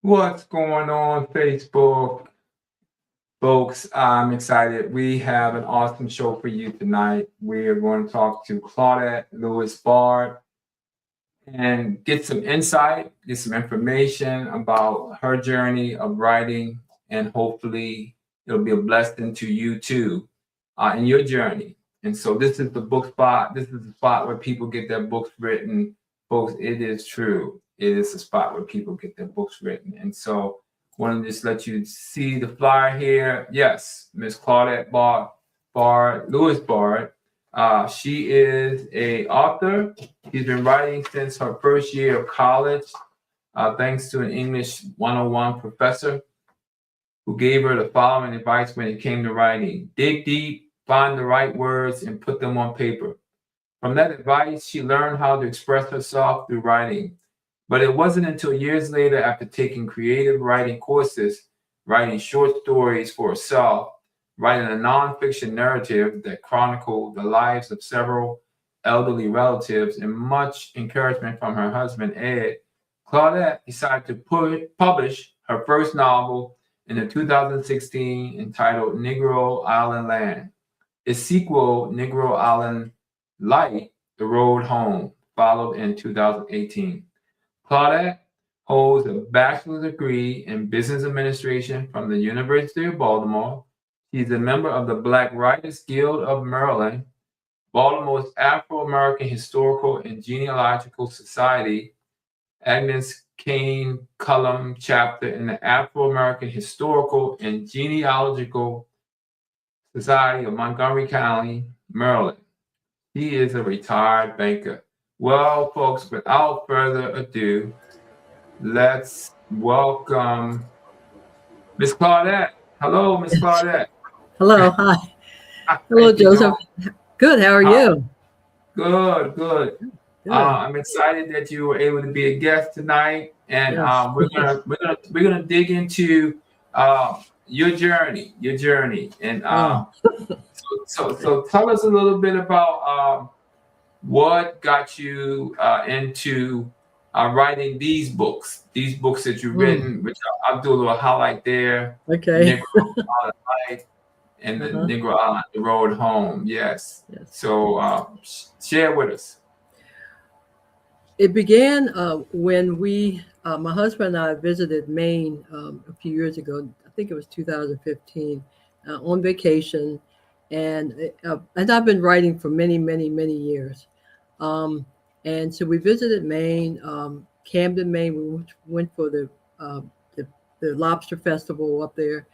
What's going on, Facebook? Folks, I'm excited. We have an awesome show for you tonight. We are going to talk to Claudette Lewis Bard and get some insight, get some information about her journey of writing, and hopefully it'll be a blessing to you too in your journey. And so this is the book spot. This is the spot where people get their books written. Folks, it is true. It is the spot where people get their books written. And so I want to just let you see the flyer here. Yes, Miss Claudette Lewis Bard. She is a author. She's been writing since her first year of college, thanks to an English 101 professor who gave her the following advice when it came to writing: dig deep, find the right words, and put them on paper. From that advice, she learned how to express herself through writing. But it wasn't until years later, after taking creative writing courses, writing short stories for herself, writing a nonfiction narrative that chronicled the lives of several elderly relatives, and much encouragement from her husband, Ed, Claudette decided to publish her first novel in the 2016 entitled Negro Island Land. Its sequel, Negro Island Light, The Road Home, followed in 2018. Claudette holds a bachelor's degree in business administration from the University of Baltimore. She's a member of the Black Writers Guild of Maryland, Baltimore's Afro-American Historical and Genealogical Society, Agnes Kane Cullum chapter in the Afro-American Historical and Genealogical Society of Montgomery County, Maryland. He is a retired banker. Well, folks, without further ado, let's welcome Miss Claudette. Hello, Miss Claudette. Hello, hi. Hello, Joseph. Good. How are you? Good. Good. I'm excited that you were able to be a guest tonight, and Yes. we're gonna dig into your journey, and Oh, so tell us a little bit about what got you into writing these books that you've mm, written, which I'll do a little highlight there. okay. Negro Island Life and the Uh-huh. Negro Island, The Road Home. Yes. Yes. So share with us. It began when my husband and I visited Maine a few years ago. I think it was 2015, on vacation, and I've been writing for many, many, many years. Um, and so we visited Maine, Camden, Maine. We went for uh, the the lobster festival up there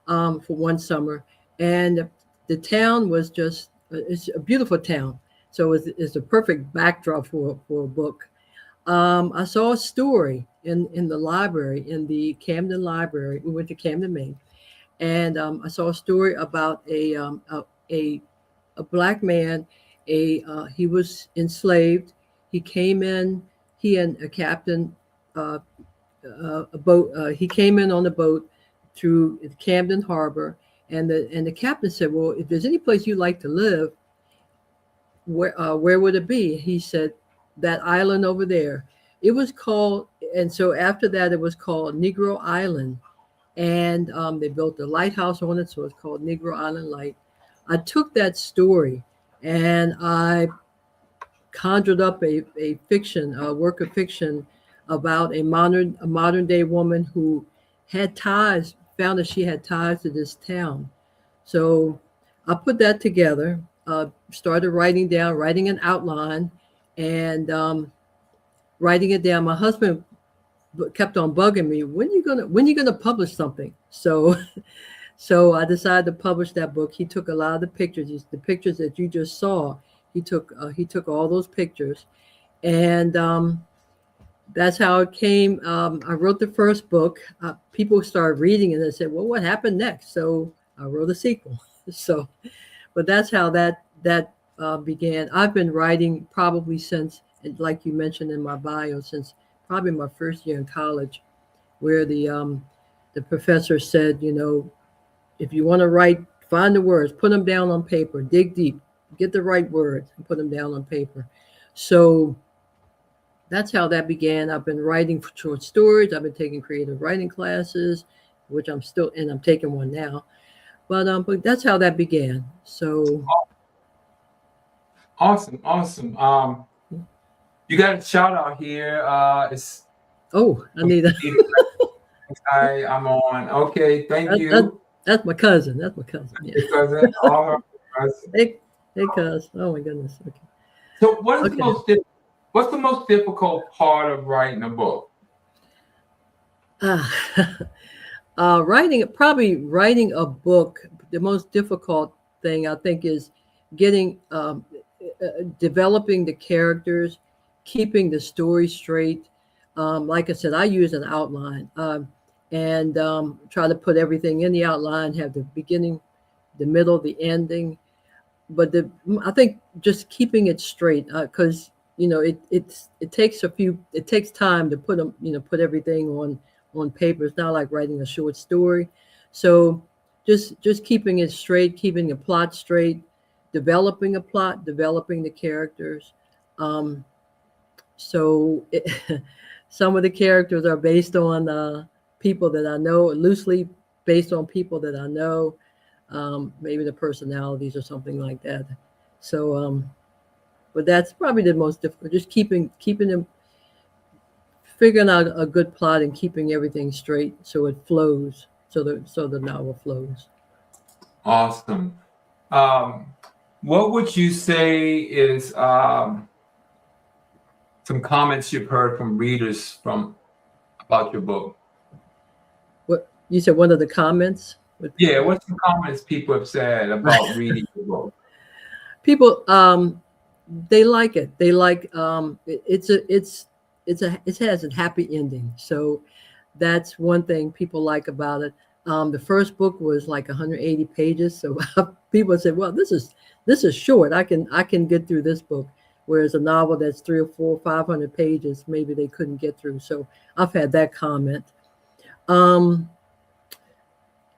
for one summer, and the town was just it's a beautiful town. So it's a perfect backdrop for a book. I saw a story in the library, in the Camden Library. We went to Camden, Maine, and I saw a story about a a black man. He was enslaved. He came in. He and a captain, uh, a boat. He came in on a boat through Camden Harbor, and the captain said, "Well, if there's any place you'd like to live, where would it be?" He said, "That island over there." It was called, and so after that, it was called Negro Island, and they built a lighthouse on it, so it's called Negro Island Light. I took that story and I conjured up a work of fiction about a modern day woman who had ties, found that she had ties to this town. So I put that together, started writing an outline, and writing it down. My husband kept on bugging me, when you gonna publish something? So so I decided to publish that book. He took a lot of the pictures, the pictures that you just saw. He took all those pictures, and that's how it came. I wrote the first book. People started reading and they said, "Well, what happened next?" So I wrote a sequel. So, but that's how that began. I've been writing probably since, like you mentioned in my bio, since probably my first year in college, where the professor said, if you want to write, find the words, put them down on paper, dig deep, get the right words, and put them down on paper. So that's how that began. I've been writing for short stories. I've been taking creative writing classes, which I'm still, and I'm taking one now. But that's how that began. So, Awesome, awesome. You got a shout out here. It's oh, I need a Hi, I'm on. Okay, thank that, that, you. that's my cousin. That's my cousin. Yeah. Your cousin, all right. Hey, hey, cuz. Oh my goodness. Okay. So, what is the Okay. what's the most difficult part of writing a book? Uh, writing a book. The most difficult thing I think is getting developing the characters, keeping the story straight. Like I said, I use an outline and try to put everything in the outline. Have the beginning, the middle, the ending. But I think just keeping it straight because it takes it takes time to put them put everything on paper. It's not like writing a short story. So just keeping it straight, keeping the plot straight, developing a plot, developing the characters. um so some of the characters are based on people that I know, loosely based on people that I know, maybe the personalities or something like that. So, but that's probably the most difficult. Just keeping them, figuring out a good plot and keeping everything straight so it flows, so the novel flows. Awesome. Um, what would you say is some comments you've heard from readers from about your book? What you said? One of the comments. Yeah, what's some comments people have said about reading your book? People, they like it. They like it has a happy ending. So that's one thing people like about it. The first book was like 180 pages, so people said, "Well, this is short. I can get through this book." Whereas a novel that's 3 or 4, 500 pages, maybe they couldn't get through. So I've had that comment. Um,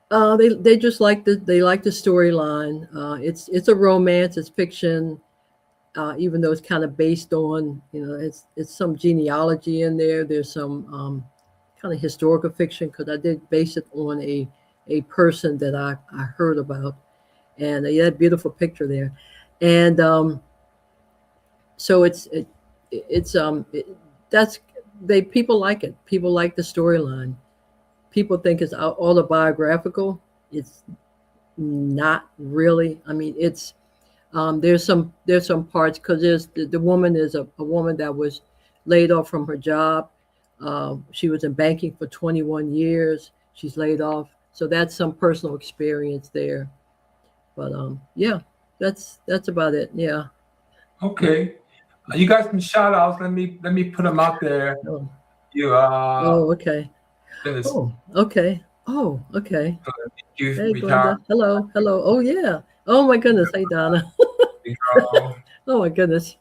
they just like the storyline. It's a romance. It's fiction. Even though it's kind of based on, it's some genealogy in there. There's some kind of historical fiction because I did base it on a person that I heard about, and he had a beautiful picture there, and so it's that's they people like it. People like the storyline. People think it's autobiographical. It's not really. I mean, it's there's some parts because the woman is a woman that was laid off from her job. She was in banking for 21 years. She's laid off, so that's some personal experience there. But yeah, that's about it. Yeah. Okay. You got some shout outs. Let me put them out there. Oh, You oh okay. Dennis, Oh, okay. Oh, okay. you Hey, retired Glenda. Hello, hello. Oh yeah. Oh my goodness. Hey, Donna. girl, Oh my goodness.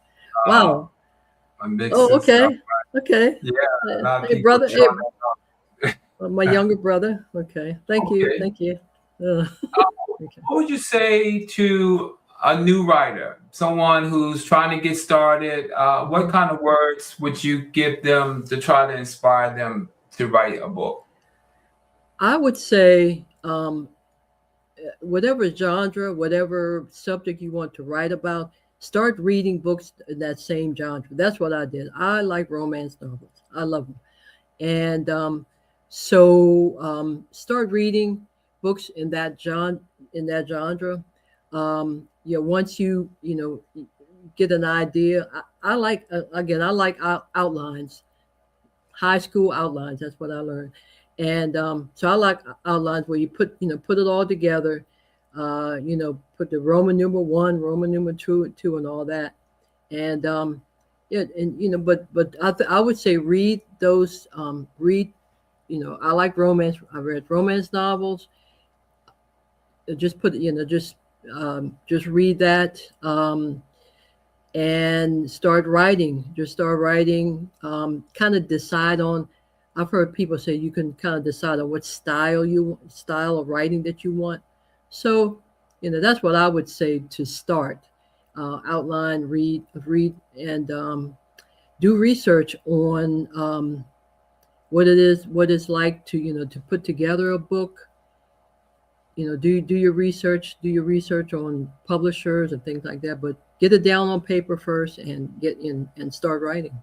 uh, Wow. a mix Oh, and stuff. okay. Okay. Yeah, a lot of Hey, people brother. Hey, try. my younger brother. Okay. Thank you. Okay. Thank you. Okay. What would you say to a new writer, someone who's trying to get started? What kind of words would you give them to try to inspire them to write a book? I would say, whatever genre, whatever subject you want to write about, start reading books in that same genre. That's what I did. I like romance novels. I love them. And so start reading books in that genre. Once get an idea. I like again. I like outlines, high school outlines. That's what I learned, and so I like outlines where you put it all together. Put the Roman numeral one, Roman numeral two, and all that, and yeah, and but I would say read those. Read, I like romance. I read romance novels. Just put just read that. And start writing. Just start writing. Kind of decide on. I've heard people say you can kind of decide on what style of writing that you want. So, that's what I would say to start. Outline, read, and do research on what it is, what it's like to to put together a book. Do your research, do your research on publishers and things like that, but get it down on paper first and get in and start writing.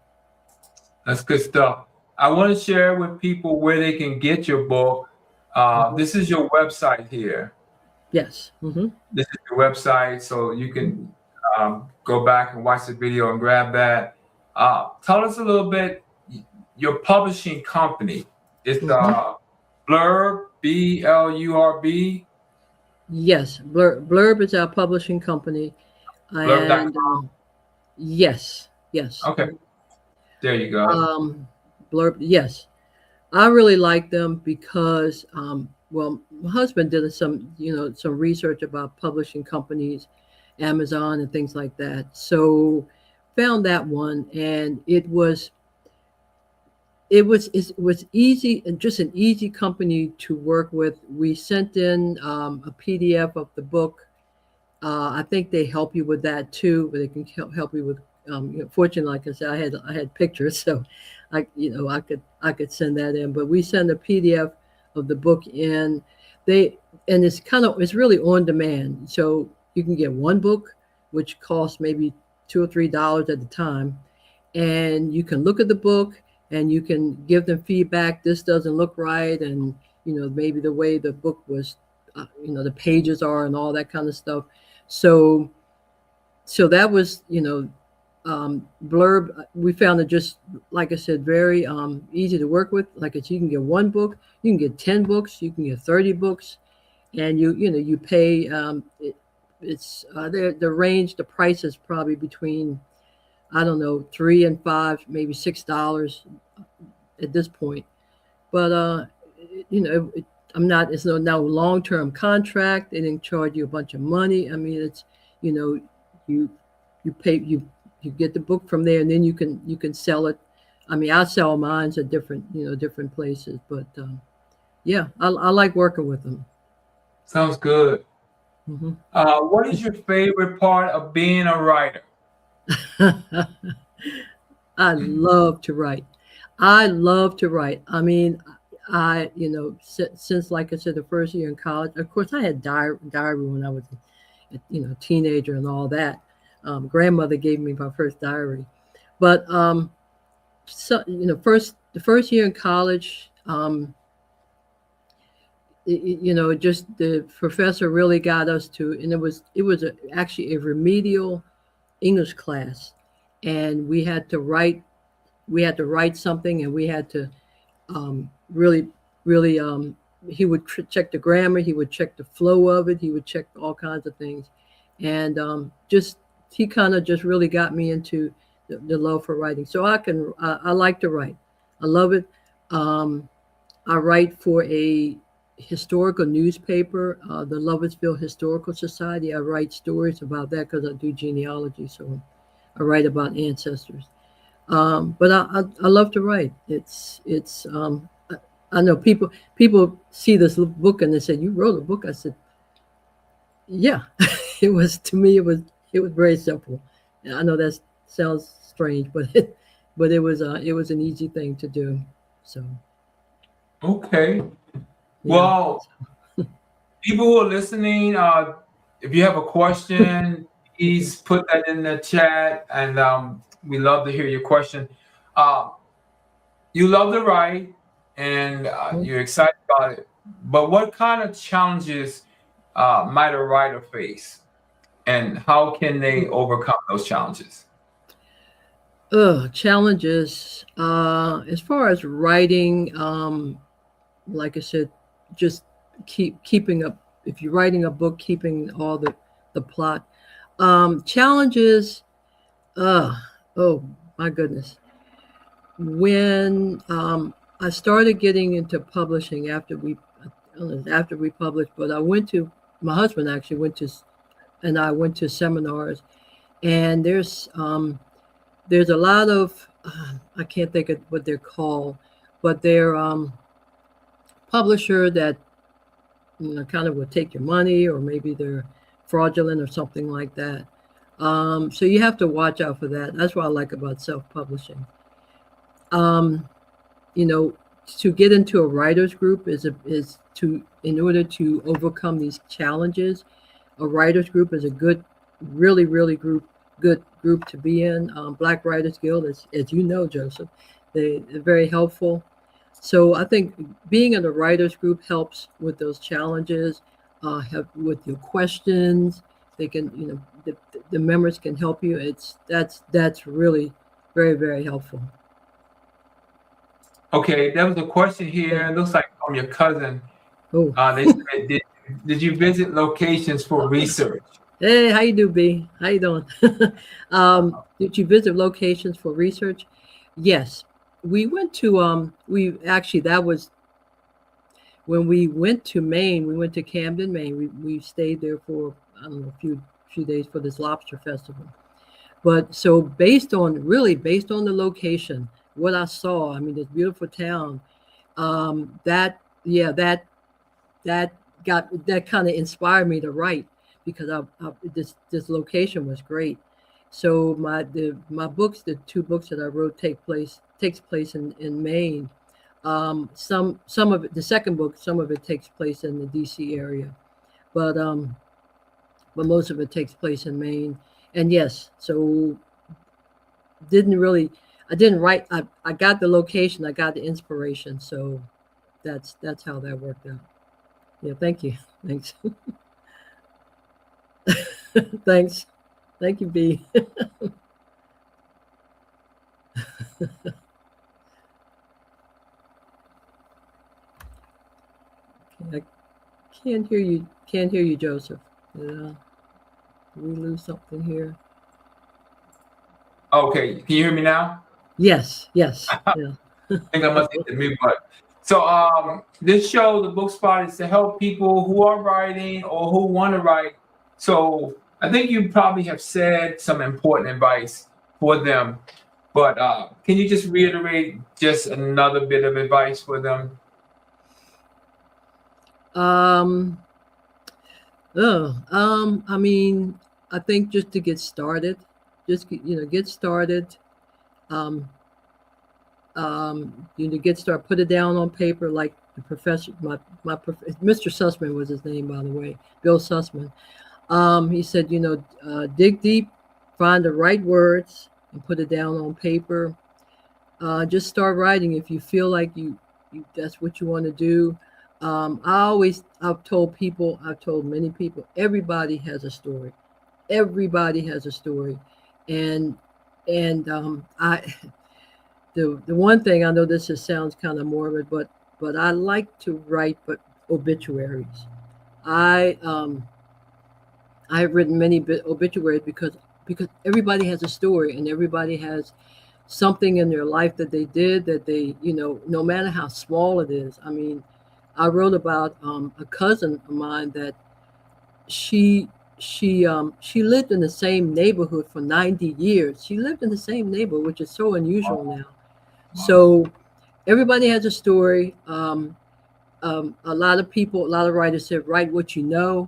That's good stuff. I want to share with people where they can get your book. Hmm. This is your website here. Yes. Hmm. This is your website, so you can go back and watch the video and grab that. Tell us a little bit. Your publishing company. It's Hmm. Blurb, Blurb, Yes, Blurb is our publishing company, and blurb.com. yes, yes. Okay, there you go. Um, Blurb, yes. I really like them because, well, my husband did some research about publishing companies, Amazon and things like that. So found that one, and it was easy and just an easy company to work with. We sent in a PDF of the book. I think they help you with that too, but they can help you with. Fortunately, like I said, I had pictures, so I could send that in. But we send a PDF of the book in. They and it's really on demand, so you can get one book, which costs maybe $2 or $3 at the time, and you can look at the book and you can give them feedback. This doesn't look right, and maybe the way the book was, the pages are and all that kind of stuff. So that was, Blurb. We found it, just like I said, very easy to work with. Like you can get one book, you can get 10 books, you can get 30 books, and you pay. It's the range. The price is probably between, I don't know, 3 and 5, maybe $6 at this point. But I'm not. It's no long term contract. They didn't charge you a bunch of money. I mean, it's you know, you pay you get the book from there, and then you can sell it. I mean, I sell mine at different places, but yeah, I like working with them. Sounds good. Hmm. What is your favorite part of being a writer? I love to write. I love to write. I mean, since, like I said, the first year in college. Of course, I had diary when I was, teenager and all that. Grandmother gave me my first diary, but so the first year in college, just the professor really got us to, and it was actually a remedial English class, and we had to write something, and we had to really, really. He would check the grammar, he would check the flow of it, he would check all kinds of things, and just he kind of just really got me into the love for writing. So I like to write. I love it. Um, I write for a historical newspaper, the Loversville Historical Society. I write stories about that because I do genealogy, so I write about ancestors. But I love to write. I know people see this book and they say, "You wrote a book." I said, "Yeah." It was, to me, it was very simple. And I know that sounds strange, but it was an easy thing to do. So Okay. yeah. Well, people who are listening, if you have a question, please put that in the chat, and we love to hear your question. Uh, you love to write, and you're excited about it. But what kind of challenges might a writer face, and how can they overcome those challenges? Challenges. As far as writing, like I said, just keeping up. If you're writing a book, keeping all the plot. Challenges. Uh, oh my goodness. When I started getting into publishing I don't know, after we published, but my husband actually and I went to seminars, and there's a lot of, I can't think of what they're called, but they're publisher that kind of will take your money, or maybe they're fraudulent or something like that. So you have to watch out for that. That's what I like about self-publishing. Um, you know, to get into a writers group is to in order to overcome these challenges. A writers group is a good, really good group to be in. Black Writers Guild, as you know, Joseph, they're very helpful. So I think being in a writers group helps with those challenges, help with your questions. They can, the members can help you. That's really very helpful. Okay, there was a question Yeah. here. It looks like from your cousin. Oh, They said, did you visit locations for research? hey, how you do, B? How you doing? Did you visit locations for research? Yes, we went to. We actually that was when we went to Maine. We went to Camden, Maine. We stayed there for I don't know a few days for this lobster festival. But so based on the location, what I saw. I mean, this beautiful town. That yeah that that kind of inspired me to write because this location was great. So my books, the two books that I wrote, takes place in Maine. Some of it, the second book, some of it takes place in the D.C. area, but um, but most of it takes place in Maine. And yes, so didn't really, I didn't write. I got the location, I got the inspiration. So that's how that worked out. Yeah, thank you. Thanks. Thanks. Thank you, B. I can't hear you. Can't hear you, Joseph. Yeah. Did we lose something here? Okay, can you hear me now? Yes. Yes. Yeah. I think I must hit the mute button. So this show, the book spot, is to help people who are writing or who want to write. So I think you probably have said some important advice for them, but can you just reiterate just another bit of advice for them? Um. I mean, I think just to get started, get started. Um. Get started. Put it down on paper, like the professor. Mr. Sussman was his name, by the way. Bill Sussman. He said, dig deep, find the right words, and put it down on paper. Just start writing if you feel like you that's what you want to do. I've told many people, everybody has a story. Everybody has a story, and I the one thing I know this sounds kind of morbid, but I like to write but obituaries. I um I've written many obituaries because everybody has a story and everybody has something in their life that they did that they, no matter how small it is. I mean, I wrote about a cousin of mine that she she lived in the same neighborhood for 90 years. She lived in the same neighborhood, which is so unusual Wow. now. Wow. So everybody has a story. A lot of writers said, write what you know.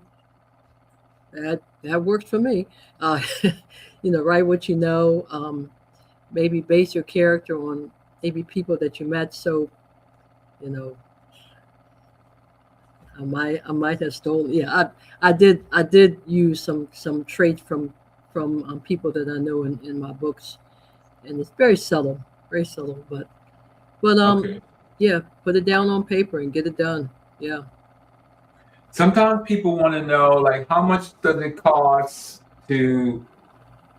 That works for me. Uh, write what you know. Maybe base your character on maybe people that you met. So, you know, I might have stolen. Yeah, I did use some traits from people that I know in my books, and it's very subtle. But Okay. yeah, put it down on paper and get it done. Yeah. Sometimes people want to know, like, how much does it cost to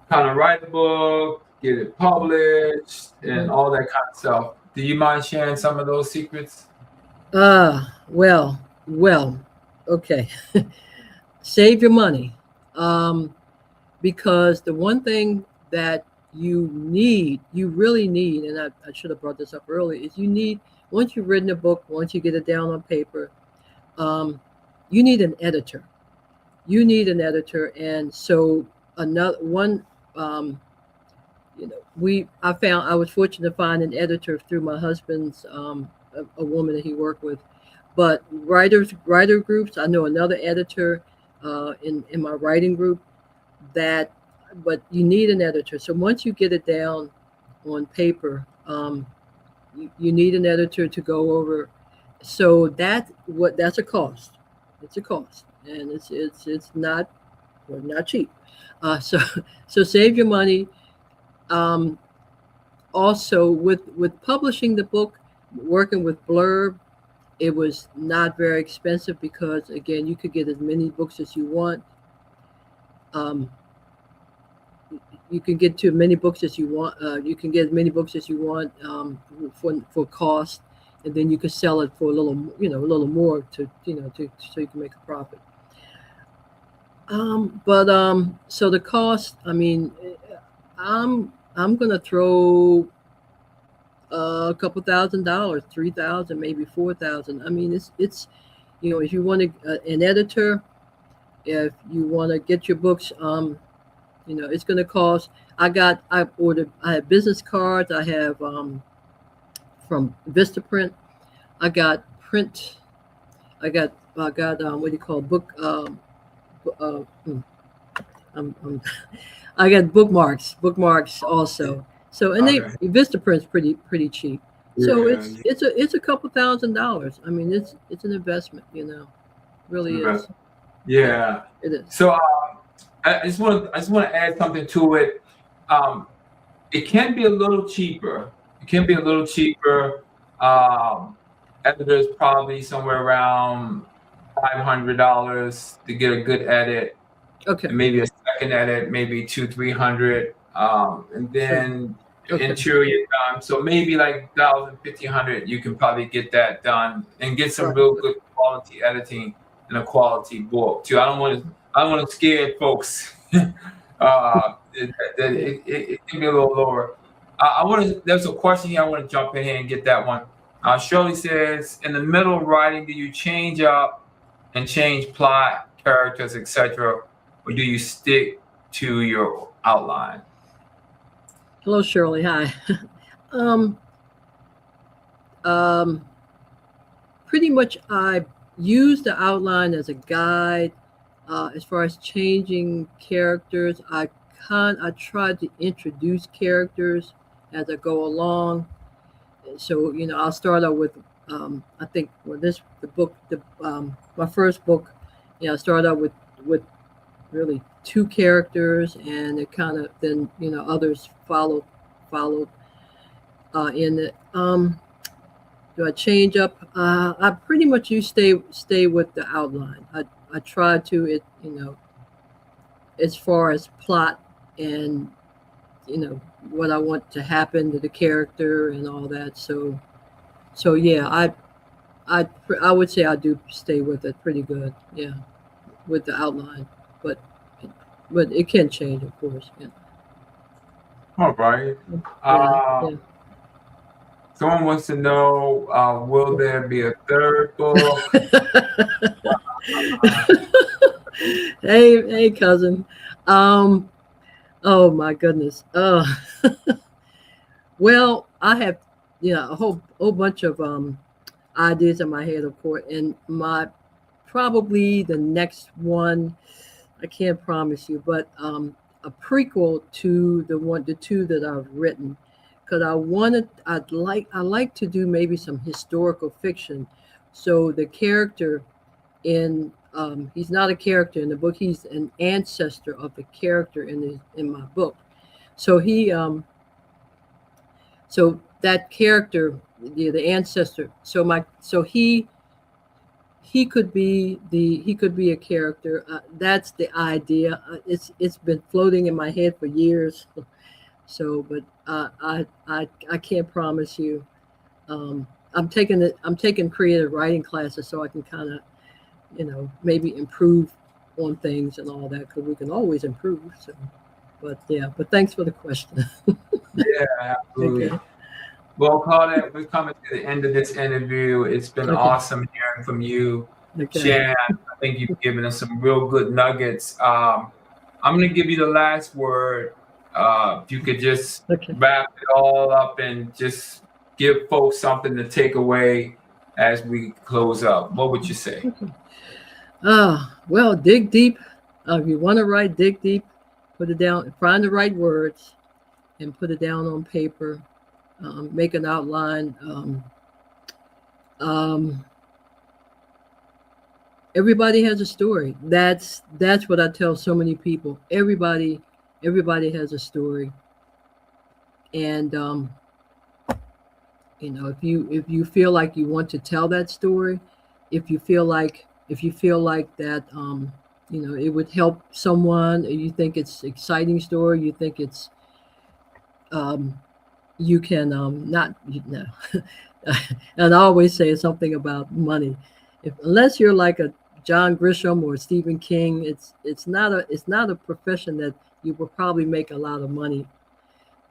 kind of write a book, get it published, and Mhm. all that kind of stuff. Do you mind sharing some of those secrets? Well, okay. Save your money. Um, because the one thing that you really need, and I should have brought this up earlier, is you need, once you've written a book, once you get it down on paper, um, you need an editor. You need an editor. And so another one, um, I was fortunate to find an editor through my husband's, a woman that he worked with. But writer groups, I know another editor in my writing group that but you need an editor. So once you get it down on paper, you need an editor to go over. So that's a cost. It's a cost, and it's not, well, not cheap. So so save your money. Um, Also, with publishing the book, working with Blurb, it was not very expensive because again, you could get as many books as you want. Um, you can get to many books as you want. You can get as many books as you want for cost, and then you can sell it for a little, a little more to, so you can make a profit. But so the cost, I mean, I'm gonna throw a couple $1,000, 3,000, maybe 4,000. I mean, it's if you want an editor, if you want to get your books, it's going to cost. I have business cards. I have from Vistaprint. I got print. I got what do you call book? Bu- uh, hmm, I'm I got bookmarks also. So and they Okay. Vistaprint's pretty cheap. So Yeah. it's a couple $1,000. I mean, it's an investment. Really is. Yeah, Yeah. it is. So I just want to add something to it. Um, it can be a little cheaper. It can be a little cheaper. Um, Editors probably somewhere around $500 to get a good edit, Okay. and maybe a second edit, maybe two, 300, and Sure. then Okay. interior done. So maybe like 1,000, 1,500, you can probably get that done and get some Right. real good quality editing and a quality book too. I don't want to scare folks. That Yeah. it can be a little lower. I want to. There's a question here. I want to jump in here and get that one. Shirley says, in the middle of writing, do you change up and change plot, characters, etc., or do you stick to your outline? Hello, Shirley. Hi. um, um, Pretty much, I use the outline as a guide. As far as changing characters, I try to introduce characters as I go along. So I'll start out with I think the book my first book. I start out with really two characters, and it kind of then others followed in it. Do I change up? I pretty much you stay with the outline. I try to it as far as plot and what I want to happen to the character and all that. So yeah, I would say I do stay with it pretty good. Yeah, with the outline, but but it can change, of course. Yeah, All right. yeah, Uh, yeah. Someone wants to know, will there be a third book? Hey, cousin. Um, oh my goodness. Well, I have a whole bunch of ideas in my head, of course, and my probably the next one. I can't promise you, but a prequel to the two that I've written, because I like to do maybe some historical fiction, so the character in he's not a character in the book, he's an ancestor of the character in my book. So that character, the ancestor, he could be a character. That's the idea. It's been floating in my head for years. So, but I can't promise you. I'm taking creative writing classes so I can kind of maybe improve on things and all that, because we can always improve. So, but yeah, but thanks for the question. Yeah, absolutely. Okay. Well, Claudette, we're coming to the end of this interview. It's been Okay. awesome hearing from you, Okay. Shan. I think you've given us some real good nuggets. I'm going to give you the last word. If you could just Okay. wrap it all up and just give folks something to take away as we close up, what would you say? Well, dig deep. If you want to write, dig deep. Put it down. Find the right words and put it down on paper. Make an outline. Everybody has a story. That's what I tell so many people. Everybody has a story. And if you feel like you want to tell that story, if you feel like that it would help someone, or you think it's exciting story, you think it's you can not and I always say something about money. Unless you're like a John Grisham or Stephen King, it's not a profession that you will probably make a lot of money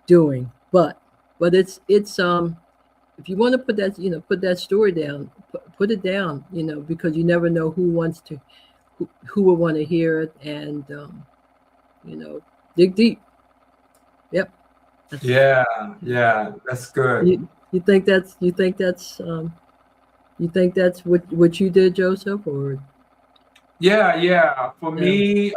doing. But it's if you want to put that story down, put it down, because you never know who will want to hear it, and dig deep. Yep. Yeah, that's good. You think that's what you did, Joseph, or? Yeah. For Yeah. me,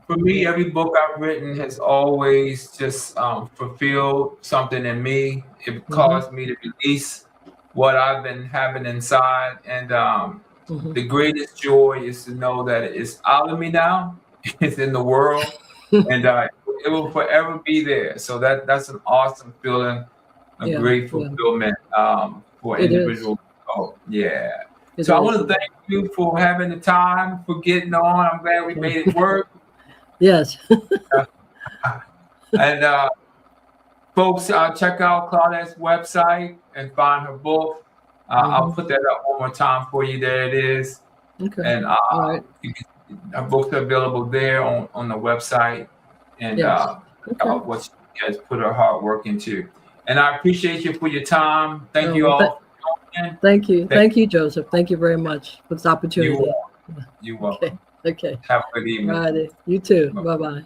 Mhm. every book I've written has always just fulfilled something in me. It Mhm. caused me to release what I've been having inside, and Mhm. the greatest joy is to know that it's out of me now. It's in the world, and it will forever be there. So that's an awesome feeling, a Yeah. great Yeah. fulfillment for It is. individuals. Oh, yeah. It So I is. want to thank you for having the time, for getting on. I'm glad we made it work. Yes. And folks, check out Claudette's website and find her book. I'll Mhm. put that up one more time for you. There it is. Okay. And All right. her books are available there on the website. And Yes. Okay. what she has put her hard work into. And I appreciate you for your time. Thank Oh, you well, all for joining. thank you. Thank Thank you, Joseph. Thank you very much for this you. opportunity. You're Okay. welcome. Okay. Have a good All evening. righty. You too. Bye. Bye bye.